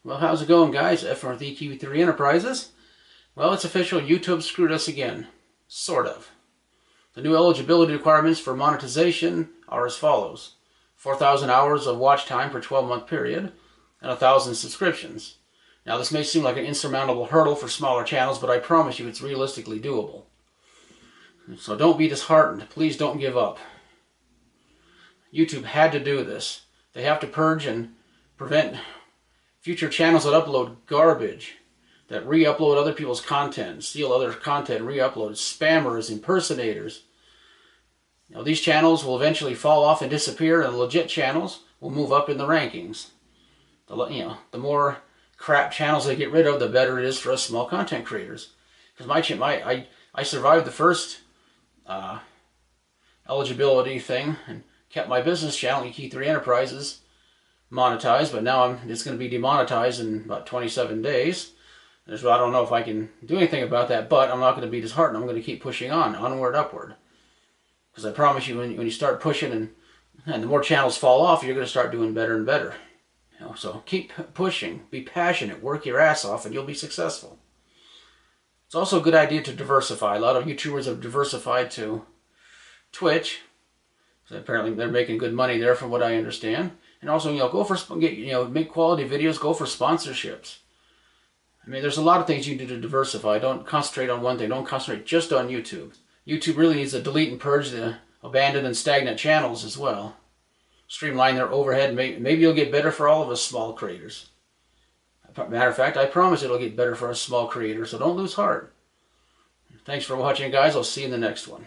Well, how's it going, guys? F with EQ3 Enterprises. Well, it's official. YouTube screwed us again. Sort of. The new eligibility requirements for monetization are as follows. 4,000 hours of watch time per 12-month period and 1,000 subscriptions. Now, this may seem like an insurmountable hurdle for smaller channels, but I promise you it's realistically doable. So don't be disheartened. Please don't give up. YouTube had to do this. They have to purge and prevent future channels that upload garbage, that re-upload other people's content, steal other content, re-upload, spammers, impersonators. Now, these channels will eventually fall off and disappear, and the legit channels will move up in the rankings. The more crap channels they get rid of, the better it is for us small content creators. Because I survived the first eligibility thing and kept my business channel, EQ3 Enterprises, monetized, but now it's going to be demonetized in about 27 days. I don't know if I can do anything about that, but I'm not going to be disheartened. I'm going to keep pushing on, onward, upward. Because I promise you, when you start pushing and the more channels fall off, you're going to start doing better and better. So keep pushing, be passionate, work your ass off, and you'll be successful. It's also a good idea to diversify. A lot of YouTubers have diversified to Twitch. So apparently they're making good money there, from what I understand. And also, go for make quality videos. Go for sponsorships. I mean, there's a lot of things you can do to diversify. Don't concentrate on one thing. Don't concentrate just on YouTube. YouTube really needs to delete and purge the abandoned and stagnant channels as well. Streamline their overhead. Maybe it'll get better for all of us small creators. Matter of fact, I promise it'll get better for us small creators. So don't lose heart. Thanks for watching, guys. I'll see you in the next one.